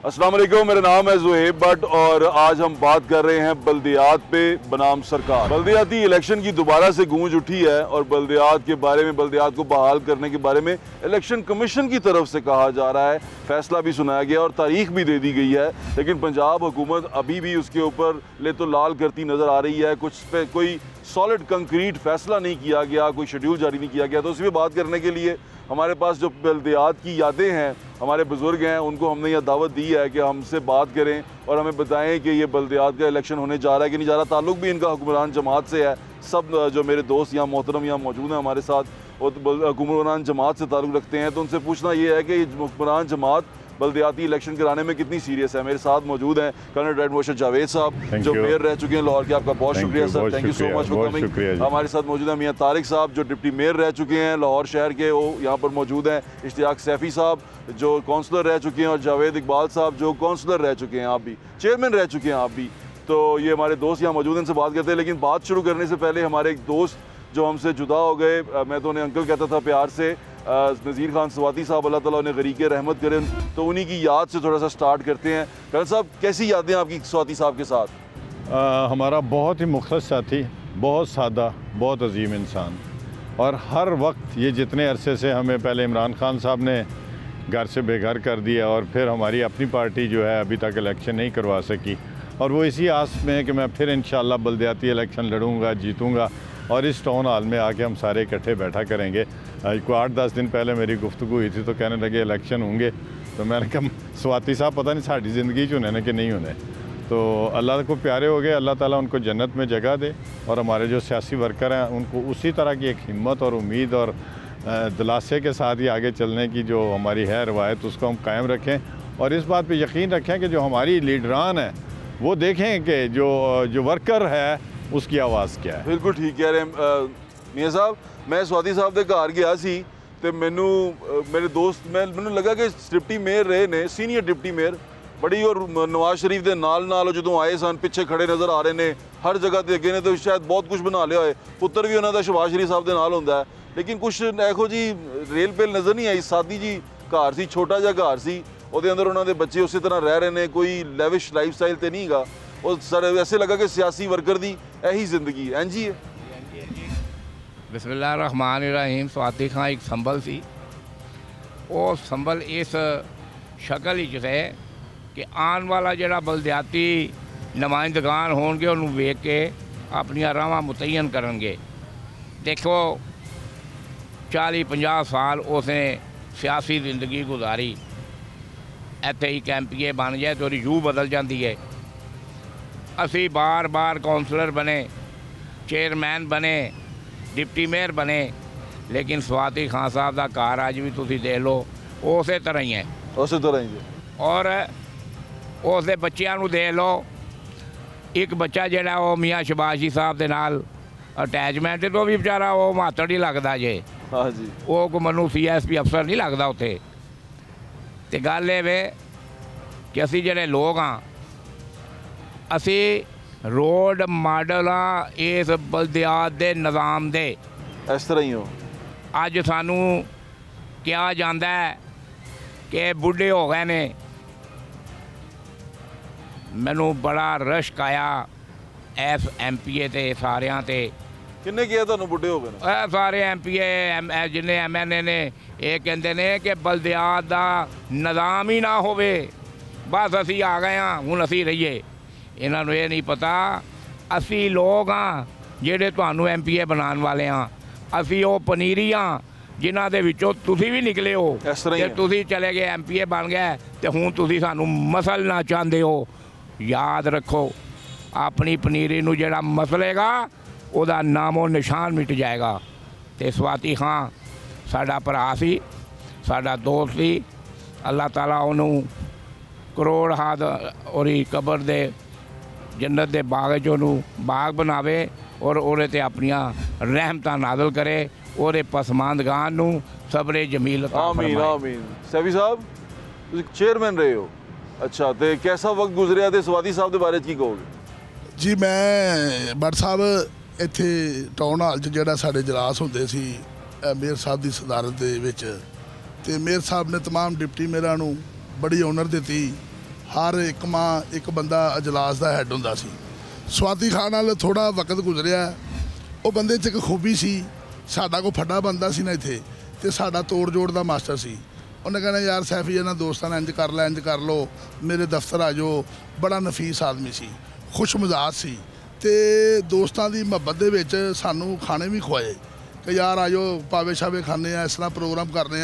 अस्सलाम वालेकुम, मेरा नाम है ज़ुहैब भट्ट और आज हम बात कर रहे हैं बल्दियात पे बनाम सरकार। बल्दियाती इलेक्शन की दोबारा से गूंज उठी है और बल्दियात के बारे में, बल्दियात को बहाल करने के बारे में इलेक्शन कमीशन की तरफ से कहा जा रहा है। फैसला भी सुनाया गया और तारीख भी दे दी गई है, लेकिन पंजाब हुकूमत अभी भी उसके ऊपर ले तो लाल करती नज़र आ रही है। कुछ पे कोई सॉलिड कंक्रीट फैसला नहीं किया गया, कोई शेड्यूल जारी नहीं किया गया। तो उसी पर बात करने के लिए हमारे पास जो बल्दियात की यादें हैं, हमारे बुज़ुर्ग हैं, उनको हमने यह दावत दी है कि हमसे बात करें और हमें बताएं कि ये बल्दियात का इलेक्शन होने जा रहा है कि नहीं जा रहा। ताल्लुक़ भी इनका हुक्मरान जमात से है। सब जो मेरे दोस्त यहाँ मोहतरम यहाँ मौजूद हैं हमारे साथ, वो हुक्मरान जमात से ताल्लुक़ रखते हैं। तो उनसे पूछना ये है कि हुक्मरान जमात बल्दियाती इलेक्शन कराने में कितनी सीरियस है। मेरे साथ मौजूद हैं कर्नल रेड मोर्शल जावेद साहब, जो मेयर रह चुके हैं लाहौर के। आपका बहुत शुक्रिया sir, thank you so much for coming. हमारे साथ मौजूद हैं मियां तारिक साहब, जो डिप्टी मेयर रह चुके हैं लाहौर शहर के, वो यहाँ पर मौजूद हैं। इश्तियाक सैफ़ी साहब, जो काउंसलर रह चुके हैं, और जावेद इकबाल साहब, जो काउंसलर रह चुके हैं, आप भी चेयरमैन रह चुके हैं आप भी। तो ये हमारे दोस्त यहाँ मौजूद हैं, इनसे बात करते हैं। लेकिन बात शुरू करने से पहले हमारे एक दोस्त जो हमसे जुदा हो गए, मैं तो उन्हें अंकल कहता था प्यार से, नज़ीर खान स्वाति साहब, अल्लाह ताला उन्हें गरीक़े रहमत करें, तो उन्हीं की याद से थोड़ा सा स्टार्ट करते हैं। कर्नल साहब, कैसी यादें आपकी स्वाति साहब के साथ? हमारा बहुत ही मुख़लस साथी, बहुत सादा, बहुत अजीम इंसान, और हर वक्त ये जितने अरसे से हमें पहले इमरान खान साहब ने घर से बेघर कर दिया और फिर हमारी अपनी पार्टी जो है अभी तक इलेक्शन नहीं करवा सकी, और वो इसी आस में है कि मैं फिर इंशाअल्लाह बल्दियाती इलेक्शन लड़ूंगा, जीतूंगा, और इस टाउन हॉल में आके हम सारे इकट्ठे बैठा करेंगे। को 8-10 दिन पहले मेरी गुफ्तगू हुई थी तो कहने लगे इलेक्शन होंगे, तो मैंने कहा स्वाति साहब पता नहीं साड़ी ज़िंदगी च होने कि नहीं होने। तो अल्लाह को प्यारे हो गए, अल्लाह ताला उनको जन्नत में जगह दे, और हमारे जो सियासी वर्कर हैं उनको उसी तरह की एक हिम्मत और उम्मीद और दिलासे के साथ ही आगे चलने की जो हमारी है रवायत, उसको हम कायम रखें, और इस बात पर यकीन रखें कि जो हमारी लीडरान है वो देखें कि जो वर्कर है उसकी आवाज़ क्या है। बिल्कुल ठीक कह रहे हैं मियाँ साहब। मैं स्वाति साहब के घर गया सी तो मैनू मेरे दोस्त मैनू लगा कि डिप्टी मेयर रहे ने, सीनियर डिप्टी मेयर बड़ी, और नवाज शरीफ के नाल जो आए सन पिछे खड़े नज़र आ रहे हैं, हर जगह ते अगे ने, तो शायद बहुत कुछ बना लिया है। पुत्र भी उन्होंने शहबाज शरीफ साहब के नाल होंदा है, लेकिन कुछ एहो जी रेल पेल नज़र नहीं आई। सादी जी घर सी, छोटा जहा घर सी, ਉਹਦੇ अंदर उन्होंने बच्चे उस तरह रह रहे हैं, कोई लैविश लाइफ स्टाइल तो नहीं गा। और सर ऐसे लगा कि सियासी वर्कर की यही जिंदगी है। जी है। बिस्मिल्लाहिर्रहमानिर्रहीम। स्वाति खां एक संभल सी, वो संभल इस शक्ल ही है कि आने वाला जरा बल्दियाती नुमाइंदगान होंगे उन्होंने वेख के अपन रावां मुतयन करेंगे। देखो 40-50 साल उसने सियासी जिंदगी गुजारी, इत्थे ही कैंपीए बन जाए तो रूह बदल जाती है। असी बार बार काउंसलर बने, चेयरमैन बने, डिप्टी मेयर बने, लेकिन स्वाति खान साहब का घर अज भी तुम देख लो उस तरह ही है, उस तरह ही है। और उसके बच्चों देख लो, एक बच्चा जोड़ा वो मियाँ शबाशी साहब के नाल अटैचमेंट तो भी बेचारा वो मातड़ ही लगता जे। हाँ जी, वो को मनु CSP अफसर नहीं लगता उत्थे। तो गल ये कि असी जोड़े लोग हाँ, असी रोड मॉडल हाँ इस बल्दियात के निज़ाम दे। इस तरह ही हो। अज सानू कहा जाता है कि बुढ़े हो गए ने। मैनू बड़ा रश्क आया इस MPA ते सारियां ते। किन्ने किया तुहानू बुढ़े हो गए? सारे MPA जिन्हें MNA ने ये कहते हैं कि बल्दियात का निज़ाम ही ना होवे, बस असी आ गए हाँ हुण असी रहीए। इन्होंने ये नहीं पता असी लोग हाँ जेडे तुहानू MPA बनाने वाले हाँ, असी वो पनीरी हाँ जिन्हों के विचों तुसी भी निकले हो। कि तुसी चले गए MPA बन गए तो हुण तुसी सानू मसलना चाहते हो। याद रखो अपनी पनीरी नू जेड़ा मसलेगा उसका नामो निशान मिट जाएगा। तो स्वाति खां साडा भरा सी, साडा दोस्त सी। अल्लाह ताला उन्होंने करोड़ हाथ और कबर दे जन्नत दे बाग चों बाग बनावे और उहदे ते अपनियां रहमतां नाज़िल करे, और पसमानदगान नू सबरे जमील अता फरमाए। आमीन आमीन। सैफी साहब तुसीं चेयरमैन रहे हो, अच्छा, तो कैसा वक्त गुजरिया तो स्वाति साहब के बारे की कहोगे? जी मैं भट्ट साहब इत्थे टाउन हाल जोड़ा साढ़े इजलास होंदे सी मेयर साहब की सदारत दे विच, ते मेयर साहब ने तमाम डिप्टी मेयरां नूं बड़ी ऑनर दी हर एक मां एक बंदा अजलास का हैड हुंदा सी। स्वाति खान नाल थोड़ा वक्त गुजरिया, वो बंदे च एक खूबी सी, साडा को फड्डा बंदा सी ना इत्थे ते साडा तोड़ जोड़ का मास्टर सी। उन्हें कहना यार सैफी इन्हां दोस्तां ने इंज कर लो, मेरे दफ्तर आ जाओ। बड़ा नफीस आदमी सी, खुश मिजाज सी ते दोस्तां दी मुहब्बत दे विच सानू खाने भी खुआए कि यार आ जाओ पावे शावे खाने इस तरह प्रोग्राम करने।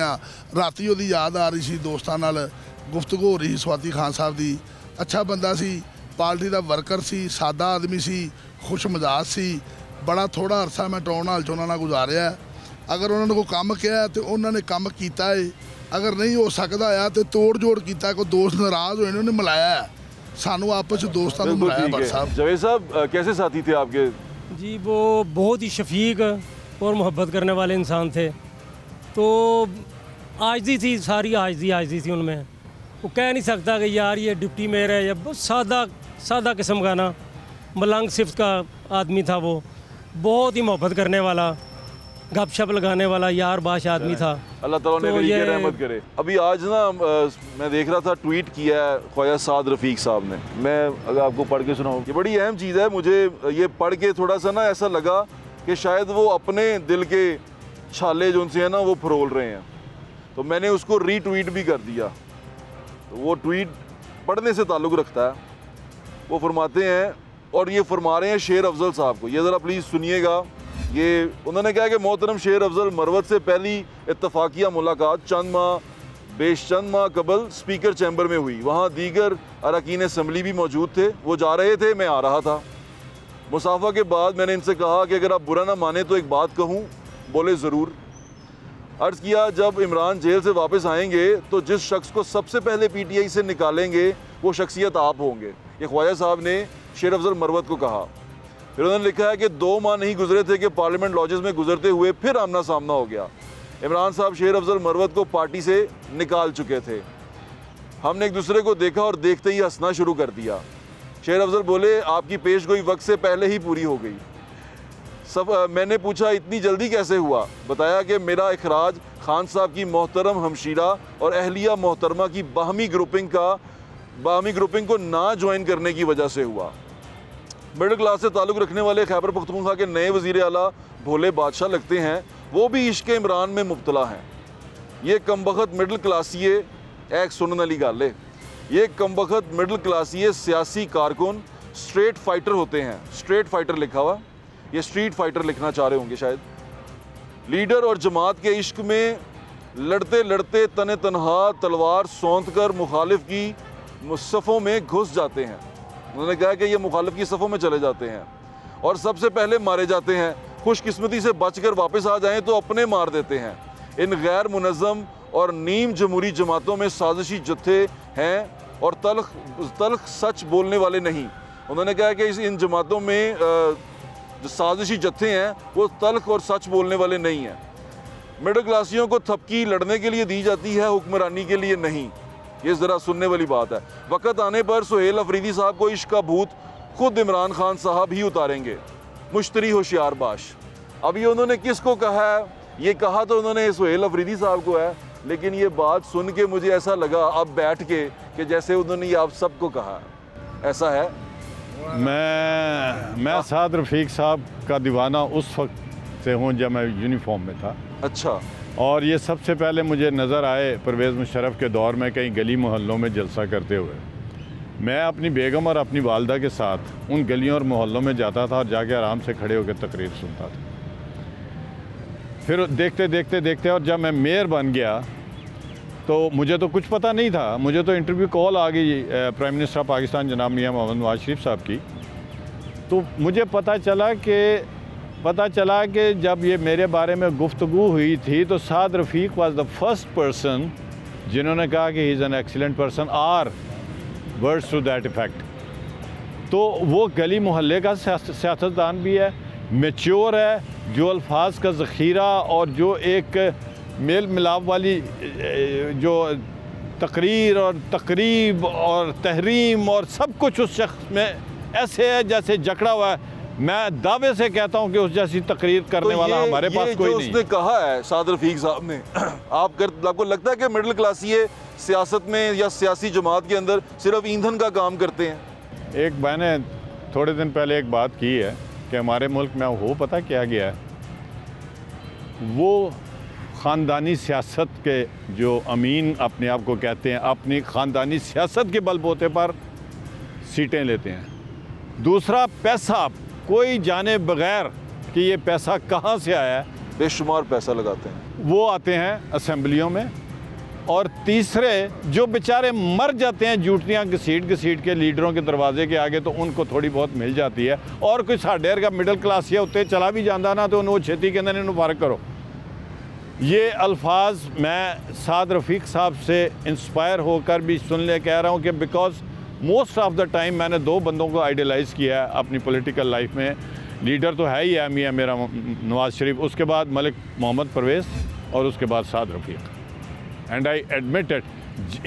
राती उहदी याद आ रही सी, दोस्तां नाल गुफ्तगू हो रही सी स्वाति खान साहब दी। अच्छा बंदा सी, पार्टी का वर्कर सी, सादा आदमी सी, खुश मिजाज सी। बड़ा थोड़ा अरसा मैं टाउन हाल च उन्हां नाल गुजारिया। अगर उन्होंने कोई काम किया तो उन्होंने काम किया है, अगर नहीं हो सकता है तो तोड़ जोड़ किया। कोई दोस्त नाराज हुए उन्होंने मिलाया है, सानू आपस में दोस्तों को मिलाया। भट्ट साहब, जावेद साहब कैसे साथी थे आपके? जी वो बहुत ही शफीक और मोहब्बत करने वाले इंसान थे। तो आजजी थी, सारी आजजी थी उनमें। वो कह नहीं सकता कि यार ये डिप्टी मेयर है, या बहुत सादा किस्म का ना मलंग सिफ्त का आदमी था। वो बहुत ही मोहब्बत करने वाला, गपशप लगाने वाला, यार बाश आदमी था। अल्लाह ताला ने मेरी रहमत करे। अभी आज ना मैं देख रहा था, ट्वीट किया है ख्वाजा साद रफ़ीक साहब ने। मैं अगर आपको पढ़ के सुनाऊँ, ये बड़ी अहम चीज़ है। मुझे ये पढ़ के थोड़ा सा ना ऐसा लगा कि शायद वो अपने दिल के छाले जो उनसे हैं ना वो फरोल रहे हैं। तो मैंने उसको रीट्वीट भी कर दिया। तो वो ट्वीट पढ़ने से ताल्लुक़ रखता है। वो फरमाते हैं, और ये फरमा रहे हैं शेर अफजल साहब को, ये ज़रा प्लीज़ सुनिएगा। ये उन्होंने कहा कि मोहतरम शेर अफजल मरवत से पहली इत्तफाकिया मुलाकात चंद माह कबल स्पीकर चैम्बर में हुई। वहाँ दीगर अरकान असम्बली भी मौजूद थे। वो जा रहे थे, मैं आ रहा था। मुसाफा के बाद मैंने इनसे कहा कि अगर आप बुरा ना माने तो एक बात कहूँ। बोले ज़रूर। अर्ज़ किया, जब इमरान जेल से वापस आएंगे तो जिस शख्स को सबसे पहले PTI से निकालेंगे वो शख्सियत आप होंगे। ये ख्वाजा साहब ने शेर अफजल मरवत को कहा। फिर उन्होंने लिखा है कि 2 माह नहीं गुजरे थे कि पार्लियामेंट लॉजेस में गुजरते हुए फिर आमना सामना हो गया। इमरान साहब शेर अफजल मरवत को पार्टी से निकाल चुके थे। हमने एक दूसरे को देखा और देखते ही हंसना शुरू कर दिया। शेर अफजल बोले, आपकी पेशगोई वक्त से पहले ही पूरी हो गई। मैंने पूछा, इतनी जल्दी कैसे हुआ? बताया कि मेरा इखराज खान साहब की मोहतरम हमशीरा और अहलिया मोहतरमा की बाहमी ग्रुपिंग को ना ज्वाइन करने की वजह से हुआ। मिडिल क्लास से ताल्लुक़ रखने वाले खैबर पख्तूनख्वा के नए वज़ीर आला भोले बादशाह लगते हैं। वो भी इश्क इमरान में मुब्तला हैं। ये कमबख्त मिडिल क्लासिए एक सुनने वाली गल है, ये कमबख्त मिडिल क्लासिए सियासी कारकुन स्ट्रेट फाइटर होते हैं। स्ट्रेट फाइटर लिखा हुआ, ये स्ट्रीट फाइटर लिखना चाह रहे होंगे शायद। लीडर और जमात के इश्क में लड़ते लड़ते तने तनहा तलवार सौंध कर मुखालिफ की सफ़ों में घुस जाते हैं। उन्होंने कहा कि ये मुखालिफ की सफ़ों में चले जाते हैं और सबसे पहले मारे जाते हैं। खुशकिस्मती से बचकर वापस आ जाएं तो अपने मार देते हैं। इन गैर मुनज़्ज़म और नीम जमहूरी जमातों में साजिशी जत्थे हैं और तल्ख सच बोलने वाले नहीं। उन्होंने कहा कि इन जमातों में जो साजिशी जत्थे हैं वो तल्ख और सच बोलने वाले नहीं हैं। मिडिल क्लासियों को थपकी लड़ने के लिए दी जाती है, हुक्मरानी के लिए नहीं। ये ज़रा सुनने वाली बात है। वक़्त आने पर सुहेल अफरीदी साहब को इश्क का भूत खुद इमरान खान साहब ही उतारेंगे। मुश्तरी होशियार बाश। अब ये उन्होंने किसको कहा है? ये कहा तो उन्होंने सुहेल अफरीदी साहब को है, लेकिन ये बात सुन के मुझे ऐसा लगा अब बैठ के कि जैसे उन्होंने ये आप सबको कहा। ऐसा है? मैं साद रफ़ीक साहब का दीवाना उस वक्त से हूँ जब मैं यूनिफॉर्म में था। अच्छा। और ये सबसे पहले मुझे नज़र आए परवेज़ मुशर्रफ के दौर में कहीं गली मोहल्लों में जलसा करते हुए। मैं अपनी बेगम और अपनी वालदा के साथ उन गलियों और मोहल्लों में जाता था और जाके आराम से खड़े होकर तकरीर सुनता था। फिर देखते और जब मैं मेयर बन गया तो मुझे तो कुछ पता नहीं था। मुझे तो इंटरव्यू कॉल आ गई प्राइम मिनिस्टर ऑफ पाकिस्तान जनाब मियां मोहम्मद नवाज शरीफ साहब की। तो मुझे पता चला कि जब ये मेरे बारे में गुफ्तगू हुई थी तो साद रफ़ीक वाज द फर्स्ट पर्सन जिन्होंने कहा कि he is an excellent person और वर्ड्स टू दैट इफ़ेक्ट। तो वो गली मोहल्ले का सियासतदान भी है, मैच्योर है, जो अल्फाज का ज़ख़ीरा और जो एक मेल मिलाप वाली जो तकरीर और तकरीब और तहरीम और सब कुछ उस शख्स में ऐसे है जैसे जकड़ा हुआ है मैं दावे से कहता हूं कि उस जैसी तकरीर करने वाला हमारे पास कोई नहीं। उसने कहा है साद रफीक साहब ने, आपको लगता है कि मिडिल क्लासी सियासत में या सियासी जमात के अंदर सिर्फ ईंधन का काम करते हैं? एक मैंने थोड़े दिन पहले एक बात की है कि हमारे मुल्क में वो पता क्या गया है, वो ख़ानदानी सियासत के जो अमीन अपने आप को कहते हैं, अपनी ख़ानदानी सियासत के बलबूते पर सीटें लेते हैं। दूसरा, पैसा कोई जाने बगैर कि ये पैसा कहाँ से आया है, बेशुमार पैसा लगाते हैं, वो आते हैं असेंबलियों में। और तीसरे, जो बेचारे मर जाते हैं जूतियाँ घसीट के लीडरों के दरवाजे के आगे, तो उनको थोड़ी बहुत मिल जाती है। और कोई साढ़े वर्गा मिडिल क्लास या उत्ते चला भी जाता ना, तो उन्होंने छेती के अंदर फर्क करो। ये अल्फाज मैं साद रफ़ीक साहब से इंस्पायर होकर भी सुनने कह रहा हूँ कि because most of the time मैंने दो बंदों को आइडियलाइज़ किया है अपनी पॉलिटिकल लाइफ में। लीडर तो है ही है मियां मेरा नवाज शरीफ, उसके बाद मलिक मोहम्मद परवेज़ और उसके बाद साद रफ़ीक। एंड आई एडमिटेड,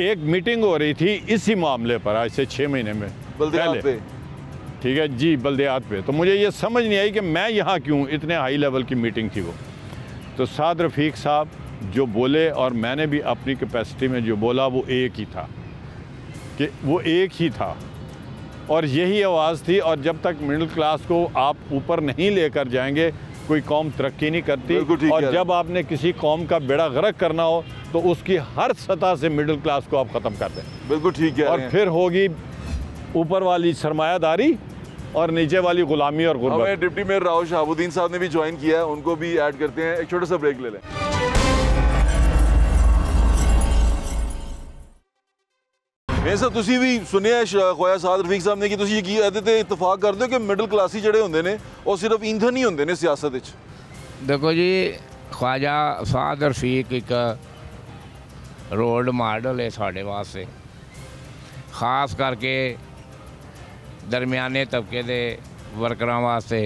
एक मीटिंग हो रही थी इसी मामले पर आज से 6 महीने में बल्दियात पे, ठीक है जी, बल्दियात पे। तो मुझे ये समझ नहीं आई कि मैं यहाँ क्यों, इतने हाई लेवल की मीटिंग थी वो। तो साद रफ़ीक साहब जो बोले और मैंने भी अपनी कैपेसिटी में जो बोला वो एक ही था, कि वो एक ही था और यही आवाज़ थी। और जब तक मिडिल क्लास को आप ऊपर नहीं लेकर जाएंगे कोई कौम तरक्की नहीं करती। और जब आपने किसी कौम का बेड़ा गर्क करना हो तो उसकी हर सतह से मिडिल क्लास को आप ख़त्म कर दें। बिल्कुल ठीक है। और फिर होगी ऊपर वाली सरमायादारी और नीचे वाली गुलामी और गुर्बत। हमें डिप्टी मेयर राव शहाबुद्दीन साहब ने भी ज्वाइन किया है, उनको भी ऐड करते हैं। एक छोटा सा ब्रेक ले लें। मेरे साथ तुसी भी सुनिया ख्वाजा साद रफीक साहब ने कि तुसी ਇਹਦੇ ਤੇ ਇਤਫਾਕ ਕਰਦੇ ਹੋ ਕਿ ਮਿਡਲ ਕਲਾਸੀ ਜਿਹੜੇ ਹੁੰਦੇ ਨੇ ਉਹ ਸਿਰਫ ਈਂਧਨ ਹੀ ਹੁੰਦੇ ਨੇ ਸਿਆਸਤ ਵਿੱਚ। देखो जी, ख्वाजा साद रफीक एक रोल मॉडल है साढ़े वास्ते, खास करके दरमियाने तबके के वर्करां वास्ते।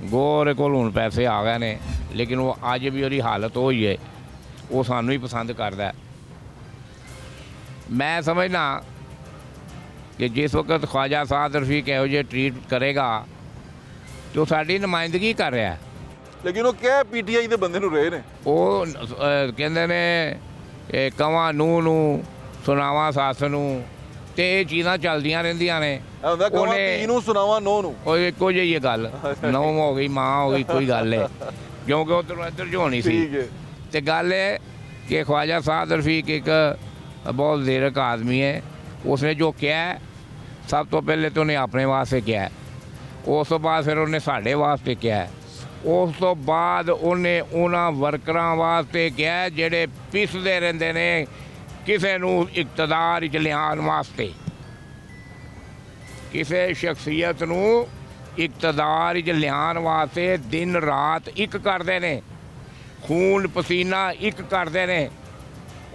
गोरे कोल हुण पैसे आ गए ने, लेकिन वो अज भी उसकी हालत हो ही है, वो सानू ही पसंद करता है। मैं समझना कि जिस वक्त ख्वाजा साद रफीक इहो जिहे ट्रीट करेगा तो साड़ी नुमाइंदगी कर रहा है। लेकिन वो क्या पीटीआई के बंदे रहे ने, वो कहते ने कवां नूह नू सुनावा सस नू, ते ये चीज़ां चलदियां रहिंदियां ने। सुनावा नो नू एको जी गल, नौ हो गई माँ हो गई, कोई गल है, क्योंकि उधर इधर जो होनी सी। ते गल है कि ख्वाजा साद रफीक एक बहुत ज़ीरक आदमी है। उसने जो किया है सब तो पहले तो उन्हें अपने वास्ते किया है, उस तो बाद फिर उन्हें साढ़े वास्ते किया है, उस तो बाद उन्हें उन्होंने वर्करां वास्ते किया है जेडे पिसदे रहिंदे ने किसी नूं इकतदार च लिआउण वास्ते, किसी शख्सियत नूं इकतदार च लिआउण वास्ते दिन रात एक करते हैं, खून पसीना एक करते हैं।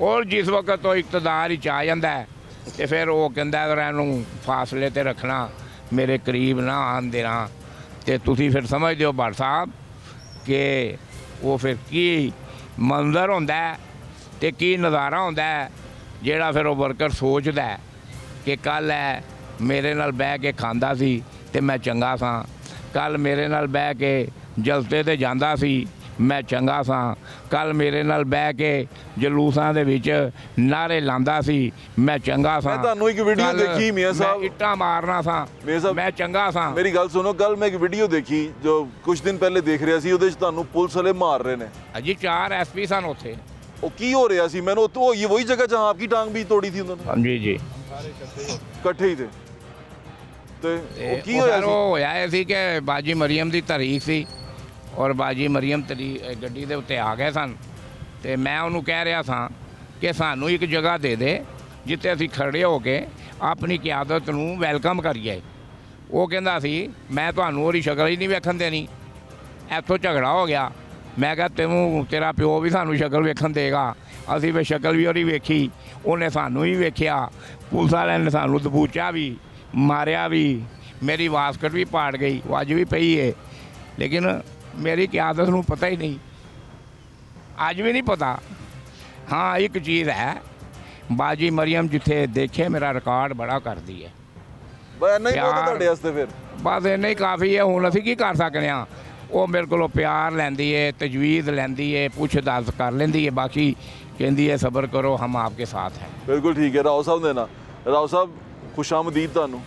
और जिस वक्त वो इकतदार आ जाता है तो फिर वो कहता है इन्हूं फासले ते रखना, मेरे करीब ना आन देना। तो तुसी फिर समझते हो भट्ट साहब कि वो फिर की मंजर होंदा है ते की नज़ारा होंदा है, जेड़ा फिर वो वर्कर सोचता है कि कल है मेरे नाल बह के खांदा सी ते मैं चंगा सा, कल मेरे नाल बह के जलसे ते जांदा सी मैं चंगा सा, कल मेरे नाल बह के जलूसां दे विच नारे लांदा सी मैं चंगा सा। मैं तुहानू एक वीडियो देखी मियां साहब, इट्टा मारना सा मैं चंगा सा। मेरी गल सुनो, कल मैं एक वीडियो देखी जो कुछ दिन पहले देख रहा सी, ਉਹਦੇ ਚ ਤੁਹਾਨੂੰ ਪੁਲਿਸ ਵਾਲੇ ਮਾਰ ਰਹੇ ਨੇ। जी 4 एसपी सन ਉੱਥੇ। ਉਹ ਕੀ ਹੋ ਰਿਹਾ ਸੀ ਮੈਨੂੰ तो ये वही जगह जहां आपकी टांग भी तोड़ी थी उन्होंने? हाँ जी जी, इकट्ठे ही थे। ਤੇ ਉਹ ਕੀ ਹੋਇਆ ਸੀ? ਉਹ ਹੋਇਆ ਸੀ ਕਿ ਬਾਜੀ ਮਰੀਮ ਦੀ ਤਾਰੀਖ ਸੀ ਔਰ ਬਾਜੀ ਮਰੀਮ ਗੱਡੀ ਦੇ ਉੱਤੇ ਆ ਗਏ ਸਨ, ਤੇ ਮੈਂ ਉਹਨੂੰ ਕਹਿ ਰਿਹਾ ਸਾਂ ਕਿ ਸਾਨੂੰ ਇੱਕ ਜਗ੍ਹਾ ਦੇ ਦੇ ਜਿੱਥੇ ਅਸੀਂ ਖੜੇ ਹੋ ਕੇ ਆਪਣੀ ਕਿਆਦਤ ਨੂੰ ਵੈਲਕਮ ਕਰੀਏ। ਉਹ ਕਹਿੰਦਾ ਸੀ ਮੈਂ ਤੁਹਾਨੂੰ ਉਹਦੀ ਸ਼ਕਲ ਹੀ ਨਹੀਂ ਵੇਖਣ ਦੇਣੀ। ਇੱਥੋਂ ਝਗੜਾ ਹੋ ਗਿਆ। ਮੈਂ ਕਿਹਾ ਤੇਰਾ ਪਿਓ ਵੀ ਸਾਨੂੰ ਸ਼ਕਲ ਵੇਖਣ ਦੇਗਾ। ਅਸੀਂ ਫਿਰ ਸ਼ਕਲ ਵੀ ਉਹਦੀ ਵੇਖੀ, ਉਹਨੇ ਸਾਨੂੰ ਹੀ ਵੇਖਿਆ। ਪੁਲਿਸ ਵਾਲਿਆਂ ਨੇ ਸਾਨੂੰ ਦਬੂਚਾ ਵੀ ਮਾਰਿਆ ਵੀ, ਮੇਰੀ ਵਾਸਕਟ ਵੀ ਪਾੜ ਗਈ, ਉਹ ਅੱਜ ਵੀ ਪਈ ਹੈ। ਲੇਕਿਨ मेरी क्यादत नूं पता ही नहीं, अज भी नहीं पता। हाँ एक चीज़ है, बाजी मरियम जिथे देखे मेरा रिकॉर्ड बड़ा कर दी है। नहीं पता फिर बस इन्ना ही काफ़ी है। हुण असीं की कर सकते हैं। वो मेरे को प्यार लैंदी है, तजवीज़ लैंदी है, पुछ दस कर लेंदी है, बाकी कहती है सब्र करो हम आपके साथ हैं। बिल्कुल ठीक है। राव साहब ने ना, राव साहब खुशामदीद ਤੁਹਾਨੂੰ।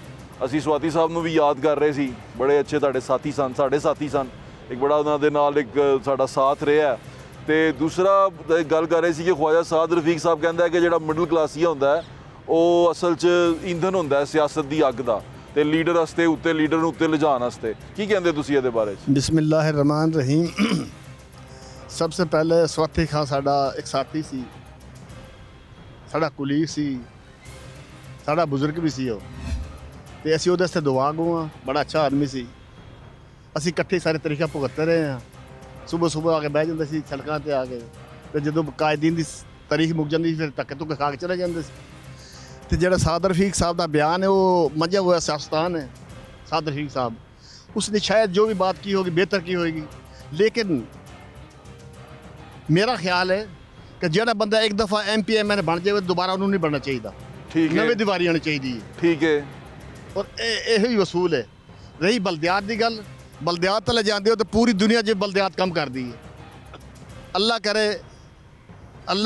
ਅਸੀਂ ਸਵਾਤੀ ਸਾਹਿਬ ਨੂੰ ਵੀ ਯਾਦ ਕਰ ਰਹੇ ਸੀ, ਬੜੇ ਅੱਛੇ ਤੁਹਾਡੇ ਸਾਥੀ ਸਨ, ਸਾਡੇ ਸਾਥੀ ਸਨ, ਇੱਕ ਬੜਾ ਉਹਨਾਂ ਦੇ ਨਾਲ ਇੱਕ ਸਾਡਾ ਸਾਥ ਰਿਹਾ। ਤੇ ਦੂਸਰਾ ਗੱਲ ਕਰ ਰਹੇ ਸੀ ਕਿ ਖਵਾਜਾ ਸਾਦ ਰਫੀਕ ਸਾਹਿਬ ਕਹਿੰਦਾ ਹੈ ਕਿ ਜਿਹੜਾ ਮਿਡਲ ਕਲਾਸੀਆ ਹੁੰਦਾ ਹੈ ਉਹ ਅਸਲ 'ਚ ਈਂਧਨ ਹੁੰਦਾ ਹੈ ਸਿਆਸਤ ਦੀ ਅੱਗ ਦਾ, ਤੇ ਲੀਡਰ ਵਾਸਤੇ ਉੱਤੇ ਲੀਡਰ ਨੂੰ ਉੱਤੇ ਲਿਜਾਣ ਵਾਸਤੇ। ਕੀ ਕਹਿੰਦੇ ਤੁਸੀਂ ਇਹਦੇ ਬਾਰੇ 'ਚ? बिस्मिल्लाह रहमान रहीम। सबसे पहले स्वाति खां साडा एक साथी सी, साडा कुलीग सी, साडा बुजुर्ग भी सी। तो असी ਉਹਦੇ ਵਾਸਤੇ दुआ गो हाँ। बड़ा अच्छा आदमी सी। ਅਸੀਂ ਇਕੱਠੇ ਸਾਰੇ ਤਰੀਕਾ ਭੁਗਤਦੇ ਰਹੇ ਹਾਂ। ਸੁਬਹ ਆ ਕੇ ਬਹਿ ਜਾਂਦੇ ਸੀ ਸੜਕਾਂ ਤੇ ਆ ਕੇ, ਤੇ ਜਦੋਂ ਕਾਇਦੀਨ ਦੀ ਤਾਰੀਖ ਮੁੱਕ ਜਾਂਦੀ ਫਿਰ ਧੱਕੇ ਧੁੱਕੇ ਖਾ ਕੇ ਚਲੇ ਜਾਂਦੇ ਸੀ। ਤੇ ਜਿਹੜਾ ਸਾਦ ਰਫੀਕ ਸਾਹਿਬ ਦਾ ਬਿਆਨ ਹੈ ਉਹ ਮੰਝਿਆ ਹੋਇਆ ਸਿਆਸਤਦਾਨ है। साद रफीक साहब उसने शायद जो भी बात की होगी बेहतर की होगी, लेकिन मेरा ख्याल है कि ਜਿਹੜਾ ਬੰਦਾ ਇੱਕ ਦਫਾ MP MN ਬਣ ਜਾਵੇ ਦੁਬਾਰਾ ਉਹਨੂੰ ਨਹੀਂ ਬਣਨਾ ਚਾਹੀਦਾ। ਠੀਕ ਹੈ, ਨਵੀਂ ਦੀਵਾਰੀ ਆਉਣੀ ਚਾਹੀਦੀ ਹੈ। ਠੀਕ ਹੈ। ਔਰ ਇਹੋ ਹੀ ਵਸੂਲ ਹੈ। ਰਹੀ ਬਲਦਿਆਤ ਦੀ ਗੱਲ, ਬਲਦਿਆਤ ਤਲੇ ਜਾਂਦੇ ਹੋ ਤਾਂ ਪੂਰੀ ਦੁਨੀਆ 'ਚ ਬਲਦਿਆਤ ਕੰਮ ਕਰਦੀ ਹੈ। ਅੱਲਾ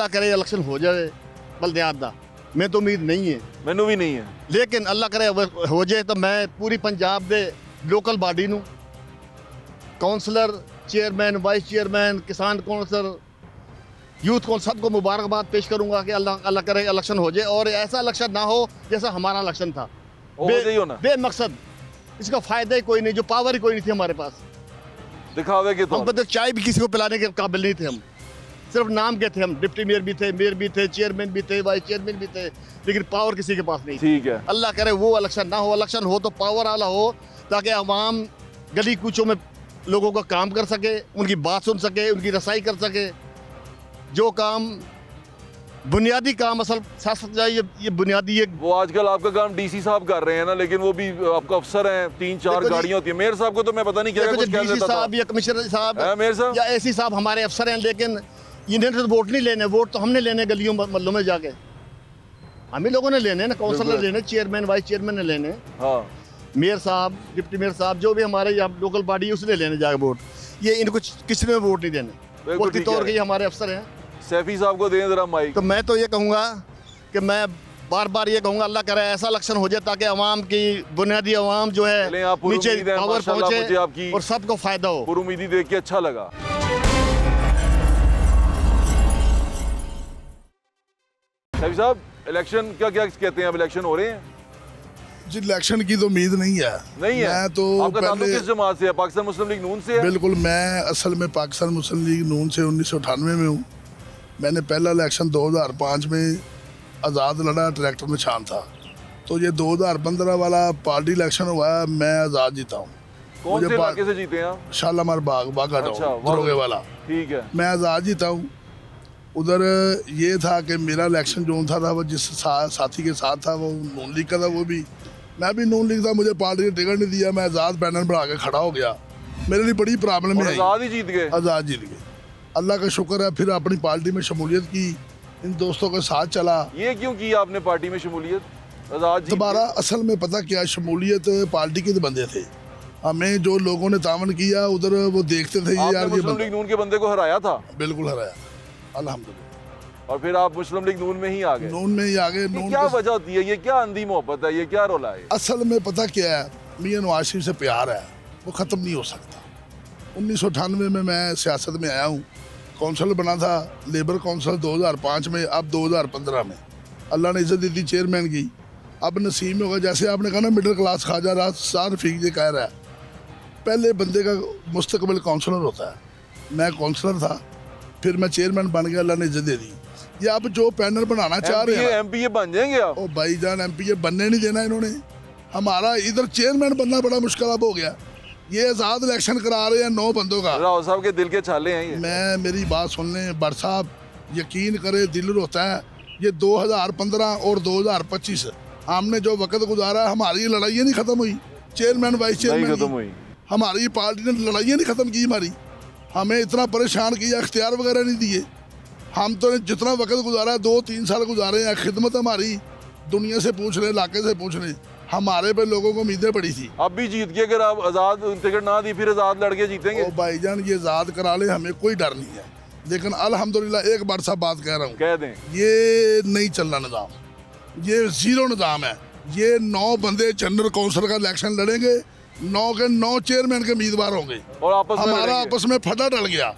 ਕਰੇ ਇਲੈਕਸ਼ਨ ਹੋ ਜਾਵੇ ਬਲਦਿਆਤ ਦਾ, मैं तो उम्मीद नहीं है, मैनू भी नहीं है, लेकिन अल्लाह करे हो जाए तो मैं पूरी पंजाब दे लोकल बॉडी नू काउंसलर, चेयरमैन, वाइस चेयरमैन, किसान काउंसलर, यूथ कौन सबको मुबारकबाद पेश करूंगा कि अल्लाह करे इलेक्शन हो जाए और ऐसा इलेक्शन ना हो जैसा हमारा इलेक्शन था। बेमकसद इसका फ़ायदा ही कोई नहीं, जो पावर ही कोई नहीं थी हमारे पास, दिखावे के हम तो चाय भी किसी को पिलाने के काबिल नहीं थे। हम सिर्फ नाम के थे, हम डिप्टी मेयर भी थे, चेयरमैन भी थे, वाइस चेयरमैन भी थे, लेकिन पावर किसी के पास नहीं। ठीक है, अल्लाह करे वो इलेक्शन ना हो, इलेक्शन हो तो पावर वाला हो ताकि अवाम गली कूचों में लोगों का काम कर सके, उनकी बात सुन सके, उनकी रसाई कर सके। जो काम बुनियादी काम असल सियासत का ये बुनियादी एक वो आजकल आपका काम डीसी साहब कर रहे हैं ना, लेकिन वो भी आपका अफसर हैं, 3-4 गाड़ियाँ होती है। मेयर साहब को तो मैं पता नहीं क्या कुछ कह देता था। साहब या कमिश्नर साहब मेयर साहब या एसी साहब हमारे अफसर हैं, लेकिन इन्हें तो वोट नहीं लेने, वोट तो हमने लेने गलियों महल्लों में जाके, हम ही लोगों ने लेने ना, काउंसलर लेने, चेयरमैन वाइस चेयरमैन ने लेने, हाँ, मेयर साहब, डिप्टी मेयर साहब, जो भी हमारे यहाँ लोकल बॉडी है उसने लेने जाके वोट। ये इनको किसी में वोट नहीं देने, वोट के तौर के हमारे अफसर हैं। सैफी साहब को दें जरा माइक। तो मैं तो ये कहूँगा कि मैं बार बार ये कहूँगा अल्लाह करे ऐसा इलेक्शन हो जाए ताकि अवाम की बुनियादी अवाम जो है नीचे पावर पहुँचे और सबको फ़ायदा हो। उम्मीदी देख के अच्छा लगा। सैफी साहब, इलेक्शन क्या कहते हैं? अब इलेक्शन हो रहे हैं जी। इलेक्शन की तो उम्मीद नहीं है। मैं तो आपका ताल्लुक किस जमात से है? पाकिस्तान मुस्लिम लीग नून से है? बिल्कुल, मैं असल में पाकिस्तान मुस्लिम लीग नून से 1998 में हूँ। मैंने पहला इलेक्शन 2005 में आज़ाद लड़ा, ट्रैक्टर निशान था। तो ये 2015 वाला पार्टी इलेक्शन हुआ है, मैं आज़ाद जीता हूँ। कौन से इलाके से जीते हैं आप? शालामार बाग, बागा दरोगे वाला। ठीक है, मैं आज़ाद जीता हूँ। उधर ये था कि मेरा इलेक्शन जो था वो जिस साथी के साथ था वो नून लीग का था, वो भी मैं भी नून लीग था, मुझे पार्टी ने टिकट नहीं दिया, मैं आज़ाद बैनर बढ़ा के खड़ा हो गया। मेरे लिए बड़ी प्रॉब्लम है। आज़ाद ही जीत गए? आज़ाद जीत गए, अल्लाह का शुक्र है। फिर अपनी पार्टी में शमूलियत की, इन दोस्तों के साथ चला। ये क्यों की आपने पार्टी में शमूलियत? आज़ाद दोबारा असल में पता क्या, शमूलियत पार्टी के बंदे थे, हमें जो लोगों ने तावन किया उधर वो देखते थे यार ये मुस्लिम लीग नून के बंदे को हराया था? बिल्कुल हराया, अल्हम्दुलिल्लाह। और फिर आप मुस्लिम लीग नून में ही आ गए? नून में ही आ गए। नून क्या वजह होती है? ये क्या अंधी मोहब्बत है? ये क्या रोला है? असल में पता क्या है, मियां नवाज शरीफ से प्यार है, वो ख़त्म नहीं हो सकता। 1998 में मैं सियासत में आया हूँ, काउंसिल बना था, लेबर काउंसिल 2005 में, अब 2015 में अल्लाह ने इज्जत दी थी चेयरमैन की। अब नसीब में होगा, जैसे आपने कहा ना मिडिल क्लास ख्वाजा साद रफीक जी कह रहा है, पहले बंदे का मुस्तकबिल काउंसलर होता है। मैं काउंसलर था, फिर मैं चेयरमैन बन गया, अल्लाह ने इज्जत दे दी। ये अब जो पैनल बनाना चाह रहे हैं, एमपीए बन जाएंगे आप? ओ भाईजान, एमपीए बनने नहीं देना इन्होंने। हमारा इधर चेयरमैन बनना बड़ा मुश्किल अब हो गया। ये आज़ाद इलेक्शन करा रहे हैं 9 बंदों का। राव साहब के दिल के छाले हैं ये। मैं मेरी बात सुन लें बट साहब, यकीन करे दिल रोता है। ये 2015 और 2025 हमने जो वक्त गुजारा, हमारी लड़ाइयाँ नहीं ख़त्म हुई। चेयरमैन वाइस चेयरमैन खत्म हुई, हमारी पार्टी ने लड़ाइयाँ नहीं ख़त्म की हमारी, हमें इतना परेशान किया, इख्तियार वगैरह नहीं दिए। हम तो जितना वक्त गुजारा 2-3 साल गुजारे हैं, खिदमत हमारी दुनिया से पूछ लें, इलाके से पूछ लें, हमारे पे लोगों को उम्मीदें पड़ी थी। अब भी जीत के अगर आप आज़ाद टिकट ना दी फिर आज़ाद लड़के जीतेंगे? ओ भाईजान ये आज़ाद करा ले, हमें कोई डर नहीं है, लेकिन अल्हम्दुलिल्लाह एक बार सा बात कह रहा हूँ, कह दें ये नहीं चलना निज़ाम, ये ज़ीरो निज़ाम है। ये 9 बंदे जनरल कौंसिल का इलेक्शन लड़ेंगे, 9 के 9 चेयरमैन के उम्मीदवार होंगे और आपस में हमारा आपस में फटा डल गया।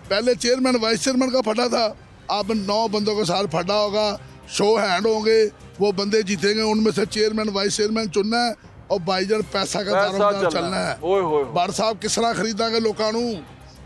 पहले चेयरमैन वाइस चेयरमैन का फटा था, अब 9 बंदों के साथ फटा होगा, शो हैंड होंगे, वो बंदे जीतेंगे, उनमें से चेयरमैन वाइस चेयरमैन चुनना है और भाईजान पैसा का दारोमदार चलना है। ओए होए बार साहब किस तरह खरीदांगे लोगों ਨੂੰ,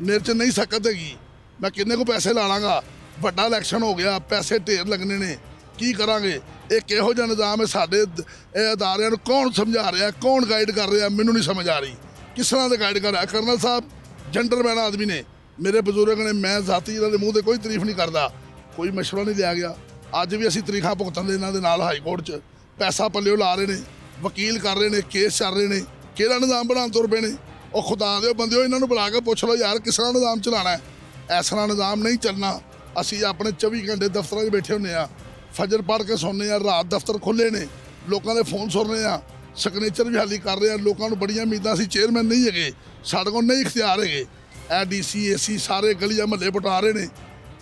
मेरे च नहीं सकत हैगी, मैं किन्ने को पैसे लाणागा, ਵੱਡਾ ਇਲੈਕਸ਼ਨ ਹੋ ਗਿਆ, ਪੈਸੇ ਢੇਰ ਲੱਗਣੇ ਨੇ, ਕੀ ਕਰਾਂਗੇ? ਇਹ ਕਿਹੋ ਜਿਹਾ ਨਿਜ਼ਾਮ ਹੈ ਸਾਡੇ ਇਹ ਅਦਾਰਿਆਂ ਨੂੰ? ਕੌਣ ਸਮਝਾ ਰਿਹਾ, ਕੌਣ ਗਾਈਡ ਕਰ ਰਿਹਾ, ਮੈਨੂੰ ਨਹੀਂ ਸਮਝ ਆ ਰਹੀ ਕਿਸ ਤਰ੍ਹਾਂ ਦੇ ਗਾਈਡ ਕਰ ਰਿਹਾ। ਕਰਨਲ ਸਾਹਿਬ ਜੈਂਟਲਮੈਨ ਆਦਮੀ ਨੇ, ਮੇਰੇ ਬਜ਼ੁਰਗ ਨੇ, ਮੈਂ ਜ਼ਾਤੀ ਇਹਨਾਂ ਦੇ ਮੂੰਹ ਤੇ ਕੋਈ ਤਾਰੀਫ ਨਹੀਂ ਕਰਦਾ, ਕੋਈ ਮਸ਼ਵਰਾ ਨਹੀਂ ਲਿਆ ਗਿਆ। ਅੱਜ ਵੀ ਅਸੀਂ ਤਰੀਖਾਂ ਭੁਗਤਣ ਦੇ ਇਹਨਾਂ ਦੇ ਨਾਲ ਹਾਈ ਕੋਰਟ 'ਚ ਪੈਸਾ ਪੱਲਿਓ ਲਾ ਰਹੇ ਨੇ, ਵਕੀਲ ਕਰ ਰਹੇ ਨੇ, ਕੇਸ ਚੱਲ ਰਹੇ ਨੇ, ਕਿਹੜਾ ਨਿਜ਼ਾਮ ਬਣਾਉਣ ਤੁਰ ਪਏ ਨੇ। ਉਹ ਖੁਦਾ ਦੇ ਬੰਦਿਓ, ਇਹਨਾਂ ਨੂੰ ਬੁਲਾ ਕੇ ਪੁੱਛ ਲਓ ਯਾਰ ਕਿਸ ਤਰ੍ਹਾਂ ਨਿਜ਼ਾਮ ਚਲਾਉਣਾ ਹੈ। ਇਸ ਤਰ੍ਹਾਂ ਨਿਜ਼ਾਮ ਨਹੀਂ ਚੱਲਣਾ। ਅਸੀਂ ਆਪਣੇ 24 ਘੰਟੇ ਦਫ਼ਤਰਾਂ 'ਚ ਬੈਠੇ ਹੁੰਦੇ ਆ, ਫਜਰ ਪੜ੍ਹ ਕੇ ਸੌਂਦੇ ਆ, ਰਾਤ ਦਫ਼ਤਰ ਖੁੱਲ੍ਹੇ ਨੇ, ਲੋਕਾਂ ਦੇ ਫੋਨ ਸੁਣ ਰਹੇ ਆ, ਸਿਗਨੇਚਰ ਵੀ ਹਾਲੀ ਕਰ ਰਹੇ ਆ। ਲੋਕਾਂ ਨੂੰ ਬੜੀਆਂ ਉਮੀਦਾਂ ਸੀ, ਚੇਅਰਮੈਨ ਨਹੀਂ ਹੈਗੇ, ਸਾਡੇ ਕੋਲ ਨਹੀਂ ਇਖਤਿਆਰ ਹੈਗੇ, ਇਹ DC AC ਸਾਰੇ ਗਲੀਆਂ ਮਹੱਲੇ ਪਟਾ ਰਹੇ ਨੇ,